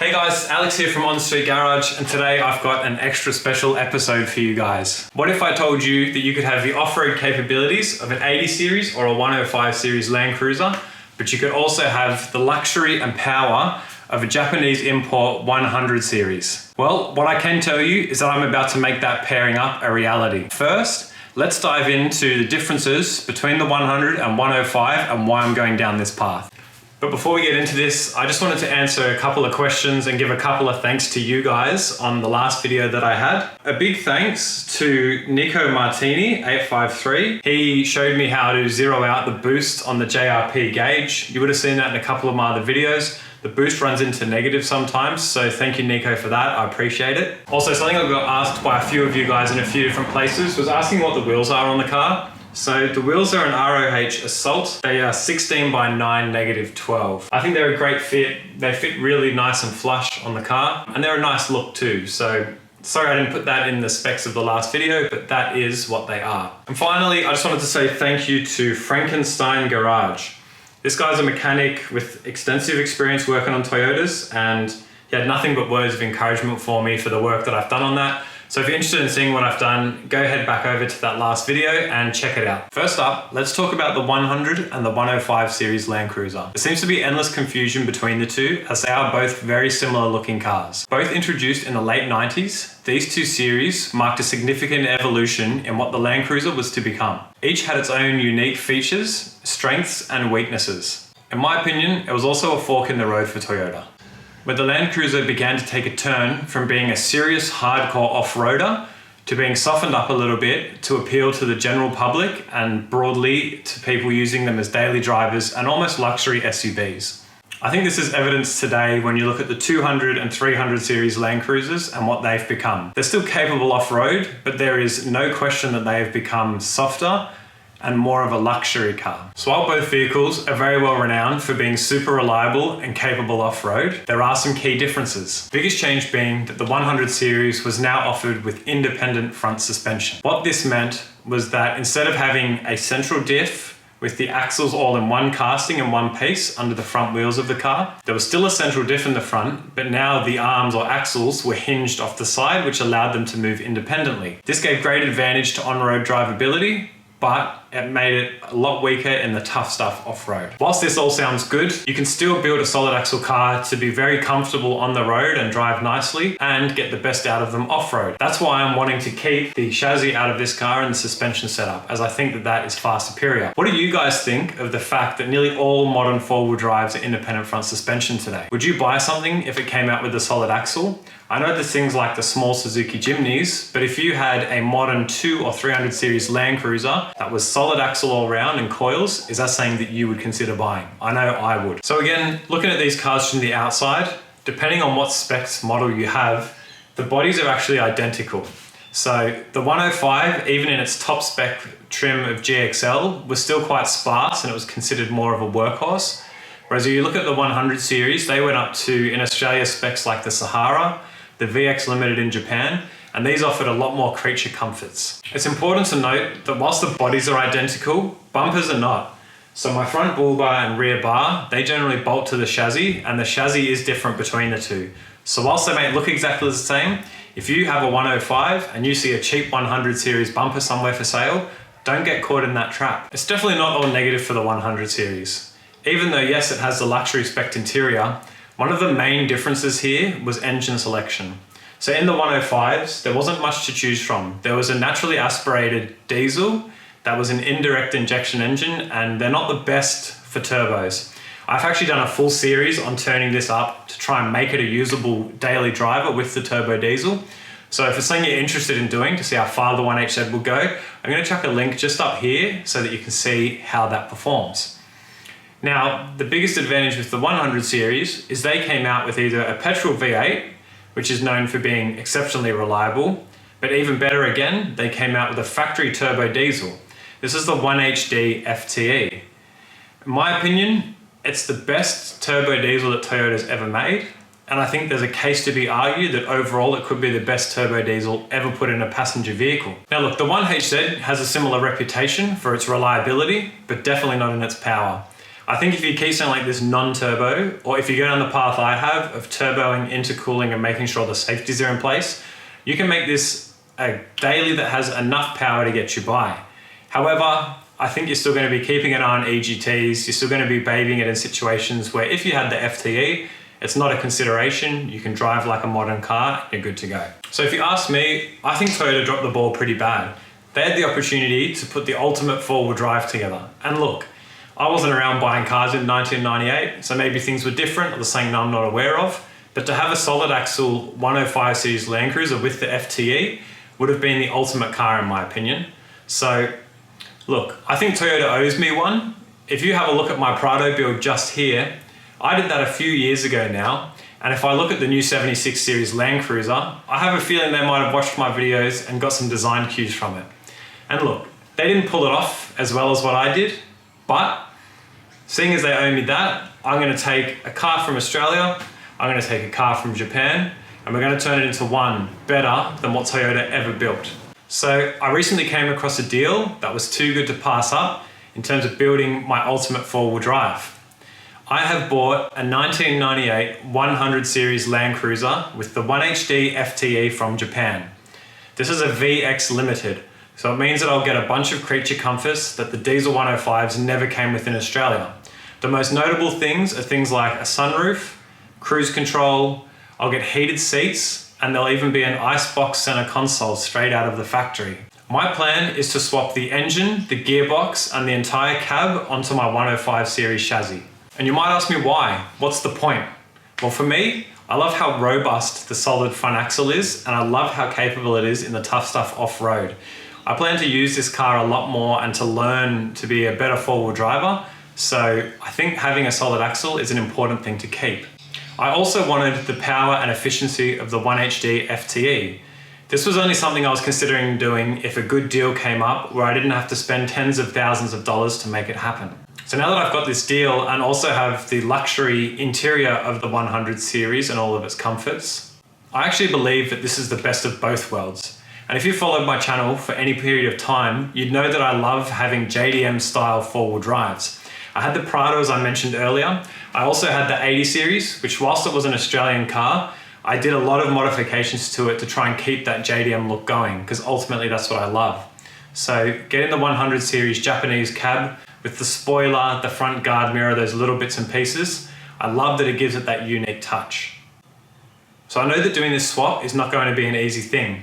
Hey guys, Alex here from On Street Garage, and today I've got an extra special episode for you guys. What if I told you that you could have the off-road capabilities of an 80 series or a 105 series Land Cruiser, but you could also have the luxury and power of a Japanese import 100 series? Well, what I can tell you is that I'm about to make that pairing up a reality. First, let's dive into the differences between the 100 and 105 and why I'm going down this path. But before we get into this, I just wanted to answer a couple of questions and give a couple of thanks to you guys on the last video that I had. A big thanks to Nico Martini, 853. He showed me how to zero out the boost on the JRP gauge. You would have seen that in a couple of my other videos. The boost runs into negative sometimes, so thank you, Nico, for that. I appreciate it. Also, something I got asked by a few of you guys in a few different places was asking what the wheels are on the car. So the wheels are an ROH Assault. They are 16 by 9 -12. I think they're a great fit. They fit really nice and flush on the car, and they're a nice look too. So sorry I didn't put that in the specs of the last video, but that is what they are. And finally, I just wanted to say thank you to Frankenstein Garage. This guy's a mechanic with extensive experience working on Toyotas, and he had nothing but words of encouragement for me for the work that I've done on that. So if you're interested in seeing what I've done, go head back over to that last video and check it out. First up, let's talk about the 100 and the 105 series Land Cruiser. There seems to be endless confusion between the two, as they are both very similar looking cars. Both introduced in the late 90s, these two series marked a significant evolution in what the Land Cruiser was to become. Each had its own unique features, strengths and weaknesses. In my opinion, it was also a fork in the road for Toyota, where the Land Cruiser began to take a turn from being a serious hardcore off-roader to being softened up a little bit to appeal to the general public and broadly to people using them as daily drivers and almost luxury SUVs. I think this is evidenced today when you look at the 200 and 300 series Land Cruisers and what they've become. They're still capable off-road, but there is no question that they have become softer and more of a luxury car. So while both vehicles are very well renowned for being super reliable and capable off-road, there are some key differences. The biggest change being that the 100 series was now offered with independent front suspension. What this meant was that instead of having a central diff with the axles all in one casting and one piece under the front wheels of the car, there was still a central diff in the front, but now the arms or axles were hinged off the side, which allowed them to move independently. This gave great advantage to on-road drivability, but it made it a lot weaker in the tough stuff off-road. Whilst this all sounds good, you can still build a solid axle car to be very comfortable on the road and drive nicely and get the best out of them off-road. That's why I'm wanting to keep the chassis out of this car and the suspension setup, as I think that that is far superior. What do you guys think of the fact that nearly all modern four-wheel drives are independent front suspension today? Would you buy something if it came out with a solid axle? I know there's things like the small Suzuki Jimneys, but if you had a modern 200 or 300 series Land Cruiser that was solid axle all around and coils, is that something that you would consider buying? I know I would. So again, looking at these cars from the outside, depending on what specs model you have, the bodies are actually identical. So the 105, even in its top spec trim of GXL, was still quite sparse and it was considered more of a workhorse. Whereas if you look at the 100 series, they went up to, in Australia, specs like the Sahara, the VX Limited in Japan, and these offered a lot more creature comforts. It's important to note that whilst the bodies are identical, bumpers are not. So my front bull bar and rear bar, they generally bolt to the chassis, and the chassis is different between the two. So whilst they may look exactly the same, if you have a 105 and you see a cheap 100 series bumper somewhere for sale, don't get caught in that trap. It's definitely not all negative for the 100 series. Even though yes, it has the luxury spec interior, one of the main differences here was engine selection. So in the 105s, there wasn't much to choose from. There was a naturally aspirated diesel that was an indirect injection engine, and they're not the best for turbos. I've actually done a full series on turning this up to try and make it a usable daily driver with the turbo diesel. So if it's something you're interested in doing to see how far the 1HZ will go, I'm going to chuck a link just up here so that you can see how that performs. Now, the biggest advantage with the 100 series is they came out with either a petrol V8, which is known for being exceptionally reliable, but even better again, they came out with a factory turbo diesel. This is the 1HD FTE. In my opinion, it's the best turbo diesel that Toyota's ever made, and I think there's a case to be argued that overall it could be the best turbo diesel ever put in a passenger vehicle. Now look, the 1HZ has a similar reputation for its reliability, but definitely not in its power. I think if you keep something like this non-turbo, or if you go down the path I have of turboing, intercooling, and making sure the safeties are in place, you can make this a daily that has enough power to get you by. However, I think you're still going to be keeping an eye on EGTs, you're still going to be babying it in situations where if you had the FTE, it's not a consideration, you can drive like a modern car, and you're good to go. So if you ask me, I think Toyota dropped the ball pretty bad. They had the opportunity to put the ultimate four-wheel drive together. And look, I wasn't around buying cars in 1998, so maybe things were different or there's something I'm not aware of. But to have a solid axle 105 series Land Cruiser with the FTE would have been the ultimate car in my opinion. So look, I think Toyota owes me one. If you have a look at my Prado build just here, I did that a few years ago now. And if I look at the new 76 series Land Cruiser, I have a feeling they might have watched my videos and got some design cues from it. And look, they didn't pull it off as well as what I did, but seeing as they owe me that, I'm going to take a car from Australia, I'm going to take a car from Japan, and we're going to turn it into one better than what Toyota ever built. So I recently came across a deal that was too good to pass up in terms of building my ultimate four-wheel drive. I have bought a 1998 100 series Land Cruiser with the 1HD FTE from Japan. This is a VX Limited, so it means that I'll get a bunch of creature comforts that the diesel 105s never came with in Australia. The most notable things are things like a sunroof, cruise control, I'll get heated seats, and there'll even be an icebox center console straight out of the factory. My plan is to swap the engine, the gearbox, and the entire cab onto my 105 series chassis. And you might ask me why? What's the point? Well, for me, I love how robust the solid front axle is, and I love how capable it is in the tough stuff off-road. I plan to use this car a lot more and to learn to be a better four-wheel driver, so I think having a solid axle is an important thing to keep. I also wanted the power and efficiency of the 1HD FTE. This was only something I was considering doing if a good deal came up where I didn't have to spend tens of thousands of dollars to make it happen. So now that I've got this deal and also have the luxury interior of the 100 series and all of its comforts, I actually believe that this is the best of both worlds. And if you followed my channel for any period of time, you'd know that I love having JDM style four-wheel drives. I had the Prado as I mentioned earlier. I also had the 80 series, which whilst it was an Australian car, I did a lot of modifications to it to try and keep that JDM look going, because ultimately that's what I love. So getting the 100 series Japanese cab with the spoiler, the front guard mirror, those little bits and pieces, I love that it gives it that unique touch. So I know that doing this swap is not going to be an easy thing.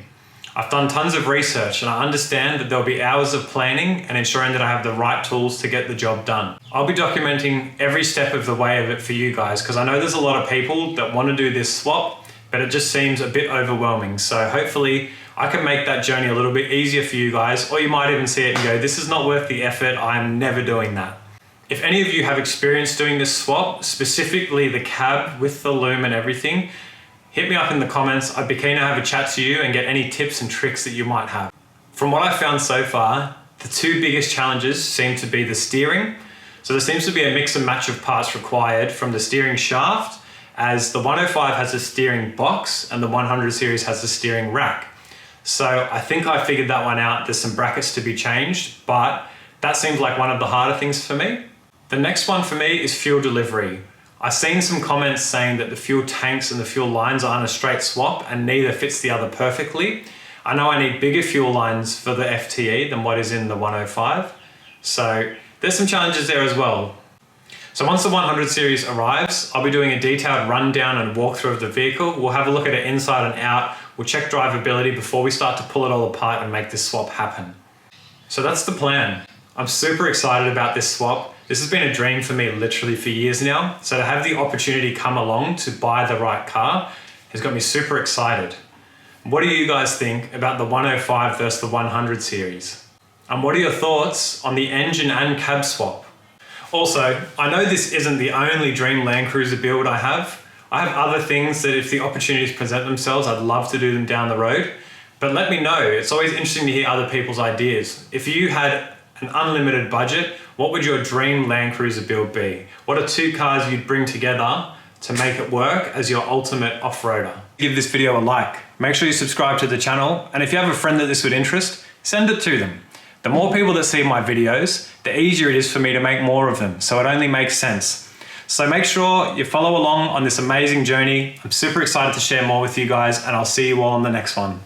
I've done tons of research and I understand that there'll be hours of planning and ensuring that I have the right tools to get the job done. I'll be documenting every step of the way of it for you guys, because I know there's a lot of people that want to do this swap, but it just seems a bit overwhelming. So hopefully I can make that journey a little bit easier for you guys, or you might even see it and go, this is not worth the effort, I'm never doing that. If any of you have experience doing this swap, specifically the cab with the loom and everything, hit me up in the comments. I'd be keen to have a chat to you and get any tips and tricks that you might have. From what I've found so far, the two biggest challenges seem to be the steering. So there seems to be a mix and match of parts required from the steering shaft, as the 105 has a steering box and the 100 series has a steering rack. So I think I figured that one out. There's some brackets to be changed, but that seems like one of the harder things for me. The next one for me is fuel delivery. I've seen some comments saying that the fuel tanks and the fuel lines are on a straight swap and neither fits the other perfectly. I know I need bigger fuel lines for the FTE than what is in the 105. So there's some challenges there as well. So once the 100 series arrives, I'll be doing a detailed rundown and walkthrough of the vehicle. We'll have a look at it inside and out. We'll check drivability before we start to pull it all apart and make this swap happen. So that's the plan. I'm super excited about this swap. This has been a dream for me literally for years now. So to have the opportunity come along to buy the right car has got me super excited. What do you guys think about the 105 versus the 100 series? And what are your thoughts on the engine and cab swap? Also, I know this isn't the only dream Land Cruiser build I have. I have other things that if the opportunities present themselves, I'd love to do them down the road. But let me know. It's always interesting to hear other people's ideas. If you had an unlimited budget, what would your dream Land Cruiser build be? What are two cars you'd bring together to make it work as your ultimate off-roader? Give this video a like. Make sure you subscribe to the channel. And if you have a friend that this would interest, send it to them. The more people that see my videos, the easier it is for me to make more of them, so it only makes sense. So make sure you follow along on this amazing journey. I'm super excited to share more with you guys, and I'll see you all on the next one.